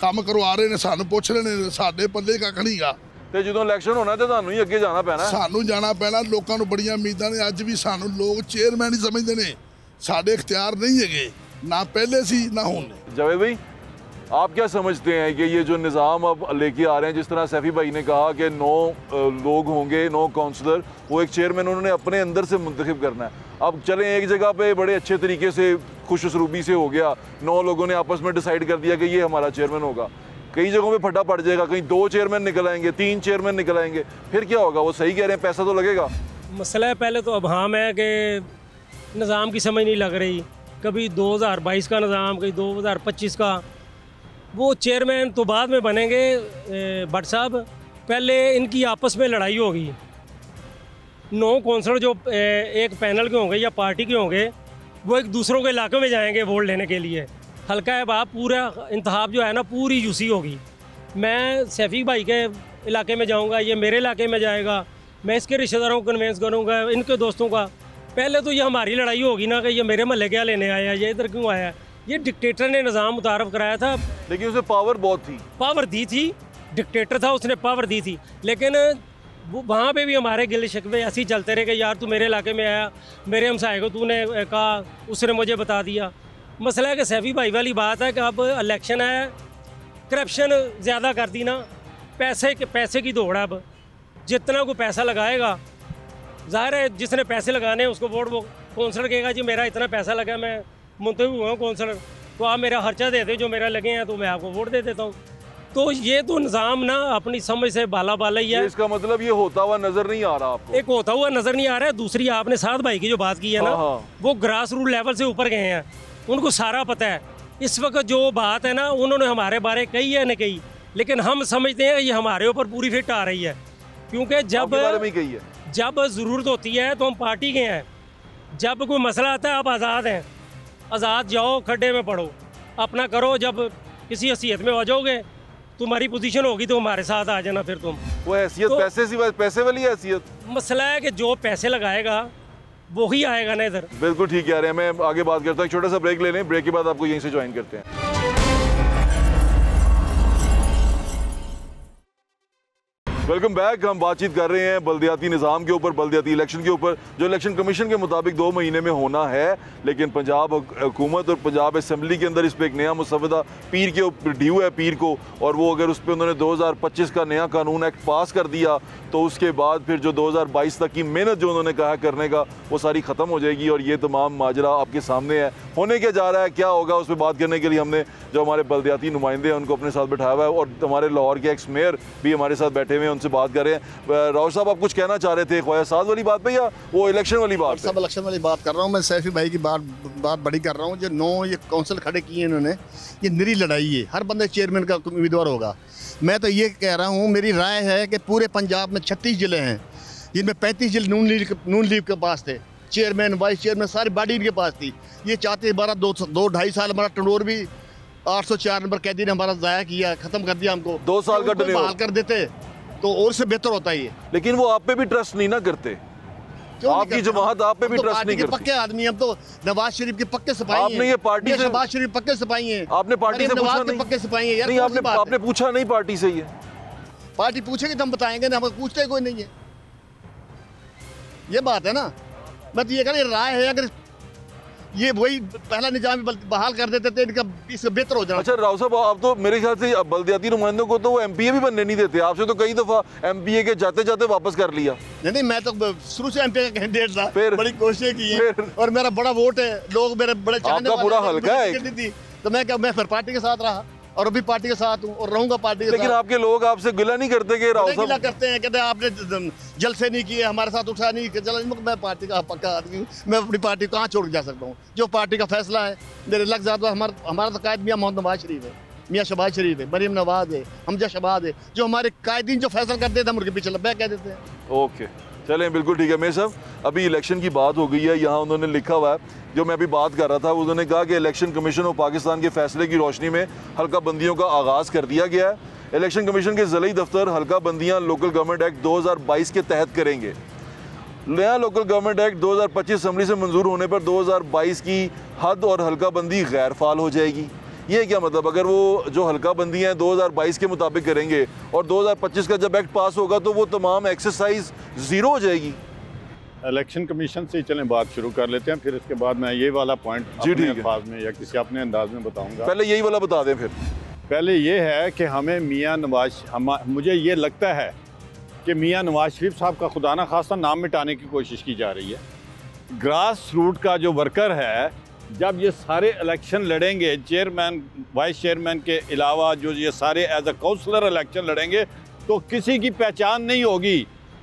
ਕੰਮ ਕਰਵਾ ਰਹੇ ਨੇ, ਸਾਨੂੰ ਪੁੱਛ ਰਹੇ ਨੇ, ਸਾਡੇ ਪੱਲੇ ਕੱਖ ਨਹੀਂ ਗਾ। ਤੇ ਜਦੋਂ ਇਲੈਕਸ਼ਨ ਹੋਣਾ ਤੇ ਤੁਹਾਨੂੰ ਹੀ ਅੱਗੇ ਜਾਣਾ ਪੈਣਾ, ਸਾਨੂੰ ਜਾਣਾ ਪੈਣਾ। ਲੋਕਾਂ ਨੂੰ ਬੜੀਆਂ ਉਮੀਦਾਂ ਨੇ, ਅੱਜ ਵੀ ਸਾਨੂੰ ਲੋਕ ਚੇਅਰਮੈਨ ਹੀ ਸਮਝਦੇ ਨੇ, ਸਾਡੇ ਇਖਤਿयार नहीं है, ना पहले सी ना होने। जावेद भाई आप क्या समझते हैं कि ये जो निज़ाम अब लेके आ रहे हैं, जिस तरह सैफी भाई ने कहा कि 9 लोग होंगे, 9 काउंसलर, वो एक चेयरमैन उन्होंने अपने अंदर से मुंतखब करना है। अब चलें एक जगह पे बड़े अच्छे तरीके से खुश उसरूबी से हो गया, 9 लोगों ने आपस में डिसाइड कर दिया कि ये हमारा चेयरमैन होगा, कई जगहों पे फटा पड़ जाएगा, कहीं 2 चेयरमैन निकल आएंगे, 3 चेयरमैन निकल आएंगे, फिर क्या होगा? वो सही कह रहे हैं, पैसा तो लगेगा। मसला है पहले तो अभाम है कि निज़ाम की समझ नहीं लग रही, कभी 2022 का निज़ाम, कभी 2025 का। वो चेयरमैन तो बाद में बनेंगे भट्ट साहब, पहले इनकी आपस में लड़ाई होगी। 9 कौंसलर जो एक पैनल के होंगे या पार्टी के होंगे, वो एक दूसरों के इलाके में जाएंगे वोट लेने के लिए। हल्का है बाप, पूरा इंतखाब जो है ना पूरी यूसी होगी। मैं सैफी भाई के इलाके में जाऊंगा, ये मेरे इलाके में जाएगा, मैं इसके रिश्तेदारों को कन्वेंस करूंगा, इनके दोस्तों का। पहले तो ये हमारी लड़ाई होगी ना कि ये मेरे महल्ले क्या लेने आया, ये इधर क्यों आया। ये डिक्टेटर ने निज़ाम मुतारफ़ कराया था, लेकिन उसे पावर बहुत थी, पावर दी थी, डिक्टेटर था, उसने पावर दी थी, लेकिन वहाँ पे भी हमारे गिले शिकवे ऐसे ही चलते रहे कि यार तू मेरे इलाके में आया, मेरे हमसाये को तूने कहा, उसने मुझे बता दिया। मसला है कि सैफी भाई वाली बात है कि अब इलेक्शन है, करप्शन ज़्यादा कर दी ना, पैसे की दौड़ है। अब जितना को पैसा लगाएगा, ज़ाहिर है जिसने पैसे लगाने हैं उसको वोट, वो कौंसलर कहेगा जी मेरा इतना पैसा लगा, मैं मुंतखब हुआ हूँ कौंसलर, तो आप मेरा खर्चा दे दो, जो मेरा लगे हैं तो मैं आपको वोट दे देता हूँ। तो ये तो निज़ाम ना अपनी समझ से बाला ही है। इसका मतलब ये होता हुआ नज़र नहीं आ रहा आपको? एक होता हुआ नज़र नहीं आ रहा है। दूसरी आपने साद भाई की जो बात की है ना, वो ग्रास रूट लेवल से ऊपर गए हैं, उनको सारा पता है। इस वक्त जो बात है ना, उन्होंने हमारे बारे कही है न कही, लेकिन हम समझते हैं ये हमारे ऊपर पूरी फिट आ रही है, क्योंकि जब ज़रूरत होती है तो हम पार्टी के हैं, जब कोई मसला आता है आप आज़ाद हैं, आज़ाद जाओ, खड्डे में पड़ो, अपना करो। जब किसी हैसियत में आ जाओगे, तुम्हारी पोजीशन होगी तो हमारे साथ आ जाना। फिर तुम वो हैसियत तो, पैसे वाली हैसियत। मसला है कि जो पैसे लगाएगा वो ही आएगा ना इधर। बिल्कुल ठीक कह रहे हैं। मैं आगे बात करता हूँ, छोटा सा ब्रेक ले लें, ब्रेक के बाद आपको यहीं से ज्वाइन करते हैं। Welcome back. हम बातचीत कर रहे हैं बल्दियाती निज़ाम के ऊपर, बल्दियाती इलेक्शन के ऊपर, जो इलेक्शन कमीशन के मुताबिक 2 महीने में होना है, लेकिन पंजाब हुकूमत और पंजाब असम्बली के अंदर इस पर एक नया मुसवदा पीर के ऊपर ड्यू है, पीर को, और वो अगर उस पर उन्होंने 2025 का नया कानून एक्ट पास कर दिया तो उसके बाद फिर जो 2022 तक की मेहनत जो उन्होंने कहा करने का, वो सारी ख़त्म हो जाएगी। और ये तमाम माजरा आपके सामने है, होने क्या जा रहा है, क्या होगा, उस पर बात करने के लिए हमने जो हमारे बल्दियाती नुमाइंदे हैं उनको अपने साथ बैठाया हुआ है, और हमारे लाहौर के एक्स मेयर भी हमारे साथ बैठे हुए हैं, उनसे बात कर रहे हैं। राव साहब, आप कुछ कहना चाह रहे थे ख्वाजा साद वाली बात पे या वो इलेक्शन वाली बात? सब इलेक्शन वाली बात कर रहा हूँ मैं, सैफी भाई की बात बड़ी कर रहा हूँ। जो 9 ये काउंसिल खड़े किए इन्होंने, ये निरी लड़ाई है, हर बंदे चेयरमैन का उम्मीदवार होगा। मैं तो ये कह रहा हूँ, मेरी राय है कि पूरे पंजाब में 36 ज़िले हैं, जिनमें 35 ज़िले नून लीग के पास थे, चेयरमैन वाइस चेयरमैन सारी बॉडी इनके पास थी। ये चाहते हमारा 2-2.5 साल हमारा टर्नओवर भी 804 नंबर कैदी ने हमारा ज़ाया किया, ख़त्म कर दिया हमको। 2 साल का बहाल कर देते तो और से बेहतर होता है ये। लेकिन वो आप पे भी ट्रस्ट नहीं ना करते। आपकी जमात आप पे भी ट्रस्ट नहीं करती। पक्के आदमी हम तो नवाज शरीफ के पक्के सिपाही हैं। आपने ये पार्टी से नवाज शरीफ पक्के सिपाही हैं। आपने पार्टी से पूछा नहीं? पक्के सिपाही हैं यार। नहीं, आपने पूछा नहीं पार्टी से? ये पार्टी पूछेगी तो हम बताएंगे ना, हम पूछते कोई नहीं है। ये बात है ना। मैं तो ये कह रहा राय है, अगर ये वही पहला निजाम बहाल कर देते थे इनका इससे बेहतर हो जाना। अच्छा राव साहब, आप तो मेरे ख्याल से बल्दियाती नुमाइंदों को तो वो एमपीए भी बनने नहीं देते। आपसे तो कई दफा एमपीए के जाते जाते वापस कर लिया। नहीं, मैं तो शुरू से एमपीए का कैंडिडेट था, फिर बड़ी कोशिशें की हैं और मेरा बड़ा वोट है, लोग मेरे बड़े चाहने वाले। आपका पूरा हल्का है। तो मैं फिर पार्टी के साथ रहा और अभी पार्टी के साथ हूँ और रहूंगा पार्टी के साथ। लेकिन आपके लोग आपसे गिला नहीं करते कि राव साहब? गिला करते हैं, कहते हैं आपने जलसे नहीं किए, हमारे साथ उठा नहीं चला। मैं पार्टी का पक्का आदमी हूँ, मैं अपनी पार्टी कहाँ छोड़ के जा सकता हूँ? जो पार्टी का फैसला है मेरे लग जाता है। हमारा तो कायद मियाँ मोहम्मद नवाज शरीफ है, मियाँ शहबाज शरीफ है, मरीम नवाज है, हमजा शहबाज है। जो हमारे कायदीन जो फैसला कर देते हैं हम उनके पीछे लब्बैक कह देते हैं। ओके, चलें, बिल्कुल ठीक है। मेरे साहब, अभी इलेक्शन की बात हो गई है, यहाँ उन्होंने लिखा हुआ है, जो मैं अभी बात कर रहा था, उन्होंने कहा कि इलेक्शन कमीशन और पाकिस्तान के फैसले की रोशनी में हल्का बंदियों का आगाज़ कर दिया गया है। इलेक्शन कमीशन के ज़िली दफ्तर हल्का बंदियाँ लोकल गवर्नमेंट एक्ट 2022 के तहत करेंगे। नया लोकल गवर्नमेंट एक्ट 2025 असम्बली से मंजूर होने पर 2022 की हद और हल्का बंदी गैर फाल हो जाएगी। ये क्या मतलब? अगर वो जो हल्का बंदी हैं 2022 के मुताबिक करेंगे और 2025 का जब एक्ट पास होगा तो वो तमाम एक्सरसाइज ज़ीरो हो जाएगी। इलेक्शन कमीशन से ही चलें बात शुरू कर लेते हैं, फिर इसके बाद मैं ये वाला पॉइंट अपने अल्फाज में या किसी अपने अंदाज में बताऊंगा। पहले यही वाला बता दें। फिर पहले ये है कि हमें मियाँ नवाज, मुझे ये लगता है कि मियाँ नवाज शरीफ साहब का खुदा ना खास्ता नाम मिटाने की कोशिश की जा रही है। ग्रास रूट का जो वर्कर है, जब ये सारे इलेक्शन लड़ेंगे, चेयरमैन वाइस चेयरमैन के अलावा जो ये सारे एज अ काउंसलर इलेक्शन लड़ेंगे, तो किसी की पहचान नहीं होगी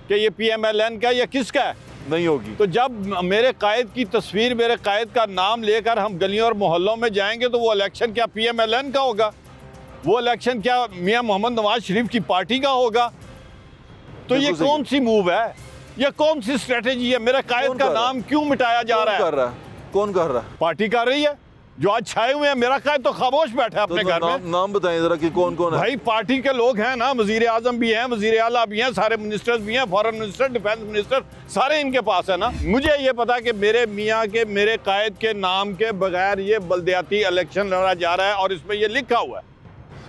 कि ये PMLN का या किसका है, नहीं होगी। तो जब मेरे कायद की तस्वीर, मेरे कायद का नाम लेकर हम गलियों और मोहल्लों में जाएंगे तो वो इलेक्शन क्या PMLN का होगा? वो इलेक्शन क्या मियाँ मोहम्मद नवाज शरीफ की पार्टी का होगा? तो ये कौन सी मूव है, ये कौन सी स्ट्रेटेजी है? मेरे कायद का नाम क्यों मिटाया जा रहा है? कौन कर रहा है? पार्टी कर रही है, जो आज छाए हुए हैं। मेरा कायद तो खामोश बैठा है अपने घर में। नाम बताएं जरा कि कौन कौन है? भाई पार्टी के लोग हैं ना, वजीर आजम भी हैं, वजीर आला भी हैं, सारे मिनिस्टर्स भी हैं, फॉरेन मिनिस्टर, डिफेंस मिनिस्टर, सारे इनके पास है ना। मुझे ये पता कि मेरे मियाँ के, मेरे कायद के नाम के बगैर ये बल्दियाती इलेक्शन लड़ा जा रहा है और इसमें ये लिखा हुआ है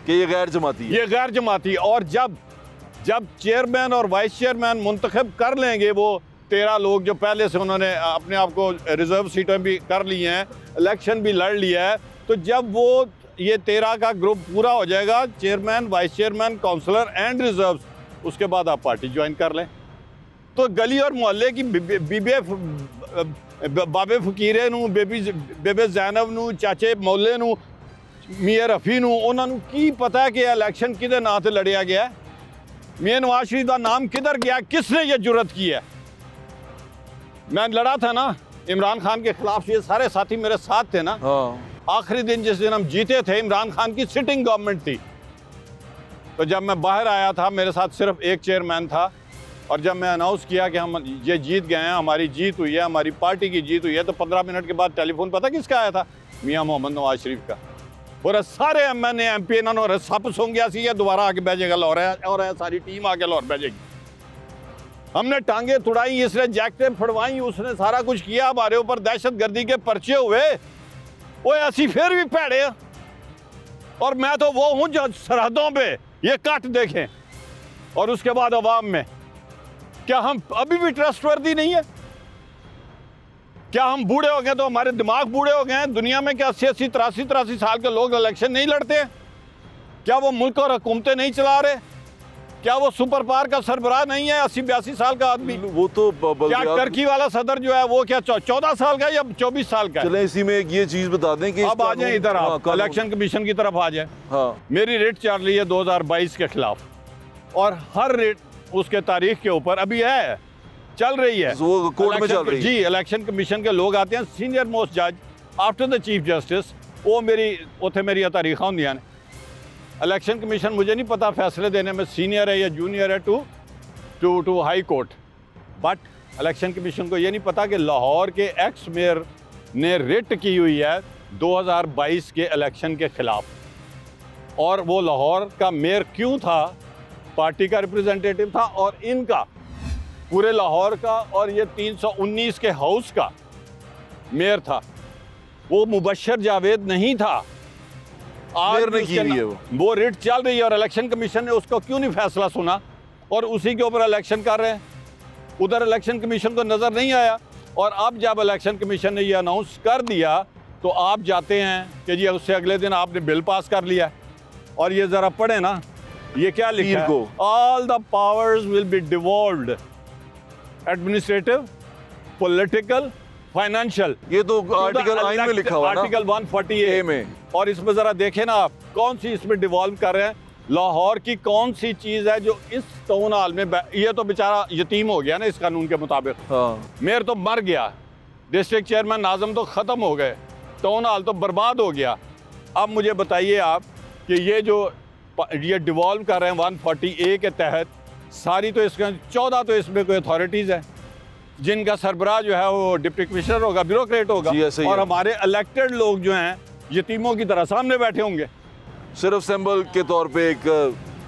कि ये गैर जमाती है। ये गैर जमाती। और जब चेयरमैन और वाइस चेयरमैन मुंतखब कर लेंगे, वो 13 लोग जो पहले से उन्होंने अपने आप को रिजर्व सीटें भी कर ली हैं, इलेक्शन भी लड़ लिया है, तो जब वो ये 13 का ग्रुप पूरा हो जाएगा, chairman, vice chairman, councillor and reserve, उसके बाद आप पार्टी ज्वाइन कर लें। तो गली और मोहल्ले की बाबे फकीरे नू, बेबे जैनब नू, चाचे मौले नू, मियाँ रफ़ी नू, उन्होंने की पता है कि इलेक्शन किधर नाम से लड़िया गया है, मियाँ नवाज शरीफ का नाम किधर गया, किसने ये जुर्रत की है? मैं लड़ा था ना इमरान खान के खिलाफ, ये सारे साथी मेरे साथ थे ना। आखिरी दिन जिस दिन हम जीते थे, इमरान खान की सिटिंग गवर्नमेंट थी, तो जब मैं बाहर आया था मेरे साथ सिर्फ एक चेयरमैन था, और जब मैं अनाउंस किया कि हम ये जीत गए हैं, हमारी जीत हुई है, हमारी पार्टी की जीत हुई है, तो 15 मिनट के बाद टेलीफोन पता किसका आया था? मियाँ मोहम्मद नवाज शरीफ का। और सारे MNA MP इन्होंने सप सो गया सी, दोबारा आके बैठेगा लाहौर है, और सारी टीम आके लाहौर बैठेगी। हमने टांगे तुड़ाई, इसने जैकेटें फड़वाई, उसने सारा कुछ किया, हमारे ऊपर दहशतगर्दी के पर्चे हुए। वो ऐसी फिर भी भैड़े, और मैं तो वो हूं जो सरहदों पे ये कट देखें, और उसके बाद अवाम में क्या हम अभी भी ट्रस्टवर्दी नहीं है? क्या हम बूढ़े हो गए तो हमारे दिमाग बूढ़े हो गए हैं? दुनिया में क्या 80-80, 83-83 साल के लोग इलेक्शन नहीं लड़ते? क्या वो मुल्क और हुकूमतें नहीं चला रहे? क्या वो सुपर पावर का सरबराह नहीं है 80-82 साल का आदमी? वो तो क्या टर्की वाला सदर जो है वो क्या 14 साल का या 24 साल का? चलें इसी में एक ये चीज बता दें कि अब आ जाए इधर, आप इलेक्शन कमीशन की तरफ आ जाए। हाँ, मेरी रेट चल रही है 2022 के खिलाफ, और हर रेट उसके तारीख के ऊपर अभी है, चल रही है, वो कोर्ट में चल रही है। जी, इलेक्शन कमीशन के लोग आते हैं, सीनियर मोस्ट जज आफ्टर द चीफ जस्टिस, वो मेरी तारीखा होंदियां ने। इलेक्शन कमीशन मुझे नहीं पता फैसले देने में सीनियर है या जूनियर है to high court, but election commission को ये नहीं पता कि लाहौर के एक्स मेयर ने रिट की हुई है 2022 के इलेक्शन के खिलाफ, और वो लाहौर का मेयर क्यों था? पार्टी का रिप्रेजेंटेटिव था, और इनका पूरे लाहौर का, और ये 319 के हाउस का मेयर था, वो मुबशर जावेद नहीं था। आज मेयर ने की हुई है वो रिट चल रही है और इलेक्शन कमीशन ने उसको क्यों नहीं फैसला सुना और उसी के ऊपर इलेक्शन कर रहे हैं। उधर इलेक्शन कमीशन को नज़र नहीं आया, और अब जब इलेक्शन कमीशन ने ये अनाउंस कर दिया तो आप जाते हैं कि जी उससे अगले दिन आपने बिल पास कर लिया। और ये ज़रा पढ़े ना, ये क्या लिखा है, all the powers will be devolved, administrative, political, financial. ये तो आर्टिकल आइन में लिखा हुआ है ना, आर्टिकल 140A में। और इसमें ज़रा देखें ना आप, कौन सी इसमें डिवॉल्व कर रहे हैं, लाहौर की कौन सी चीज़ है जो इस टाउन हॉल में, ये तो बेचारा यतीम हो गया ना इस कानून के मुताबिक। हाँ। मेयर तो मर गया, डिस्ट्रिक्ट चेयरमैन नाज़म तो ख़त्म हो गए, टाउन हॉल तो बर्बाद हो गया। अब मुझे बताइए आप कि ये डिवॉल्व कर रहे हैं 140A के तहत सारी, तो इसका 14 तो इसमें कोई अथॉरिटीज़ है जिनका सरबराह जो है वो डिप्टी कमिश्नर होगा, ब्यूरोक्रेट होगा, और हमारे इलेक्टेड लोग जो हैं यतीमों की तरह सामने बैठे होंगे सिर्फ सिंबल के तौर पे एक।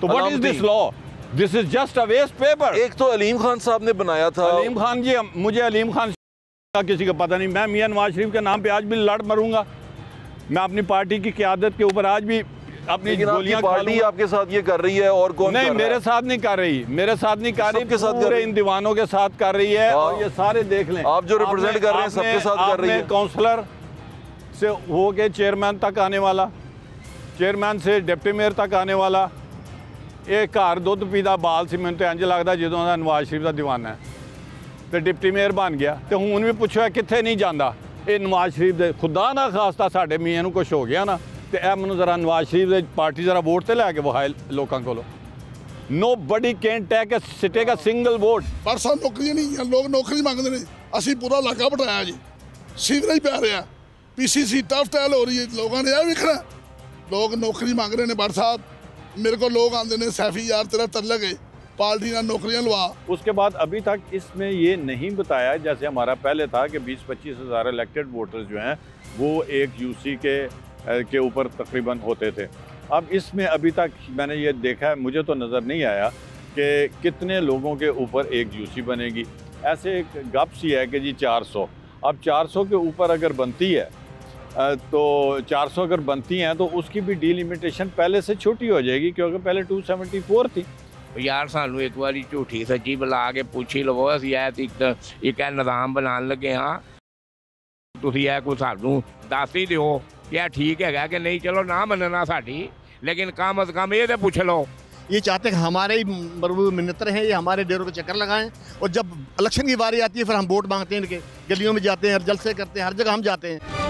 तो what is this law? This is just a waste paper. एक तो अलीम खान साहब ने बनाया था। अलीम खान जी, मुझे अलीम खान का किसी का पता नहीं, मैं मियां नवाज शरीफ के नाम पे आज भी लड़ मरूंगा, मैं अपनी पार्टी की क़यादत के ऊपर आज भी अपनी गोलियां पार्टी आपके साथ ये कर रही है, और कौन नहीं, कर मेरे साथ नहीं कर रही, मेरे साथ नहीं कर रही, पूरे इन दीवानों के साथ कर रही है। और ये सारे देख लें, आप जो रिप्रेजेंट कर रहे हैं सबके साथ कर रही है। काउंसलर से हो के चेयरमैन तक आने वाला, चेयरमैन से डिप्टी मेयर तक आने वाला, एक घर दुध पीदा बाल सी, मैंने तो इंज लगता जो नवाज शरीफ का दीवाना है, तो डिप्टी मेयर बन गया। तो हूँ भी पूछो कितने नहीं जाता, ये नवाज शरीफ दे खुदा ना खास्ता साढ़े मियाँ कुछ हो गया ना, तो यह मैं जरा नवाज शरीफ पार्टी जरा वोट तो लैके वहाए लोगों को। नो बडी कैन टेक सिटे का सिंगल वोट। पर सब नौकरियां नहीं है, लोग नौकरी मंगते हैं। असी पूरा इलाका बिठाया जी, सीवरेज पै रहा, PCC टफ टैल हो रही है, लोगों ने यह वेखना, लोग नौकरी मांग रहे हैं। बट साहब मेरे को लोग आते हैं, सैफी यार तेरा तलक है, पार्टी ने नौकरियां लवा। उसके बाद अभी तक इसमें ये नहीं बताया, जैसे हमारा पहले था कि 20-25 हज़ार इलेक्टेड वोटर्स जो हैं वो एक UC के ऊपर तकरीबन होते थे। अब इसमें अभी तक मैंने ये देखा है, मुझे तो नज़र नहीं आया कि कितने लोगों के ऊपर एक UC बनेगी। ऐसे एक गप सी है कि जी 400, अब 400 के ऊपर अगर बनती है तो 400 अगर बनती हैं तो उसकी भी डिलिमिटेशन पहले से छोटी हो जाएगी, क्योंकि पहले 274 थी। यार सानू एक बारी झूठी सच्ची बुला के पूछ ही लवो, असीं एक निज़ाम बनाने लगे हाँ, तुसीं यह कोई सानू दस ही दिओ कि ठीक है कि नहीं। चलो ना मनना साडी, लेकिन कम अज कम ये तो पूछ लो। ये चाहते हैं कि हमारे ही मिन्नतर हैं, ये हमारे डेरों पे चक्कर लगाएं, और जब इलेक्शन की बारी आती है फिर हम वोट मांगते हैं, इनके गलियों में जाते हैं, जलसे करते हैं, हर जगह हम जाते हैं।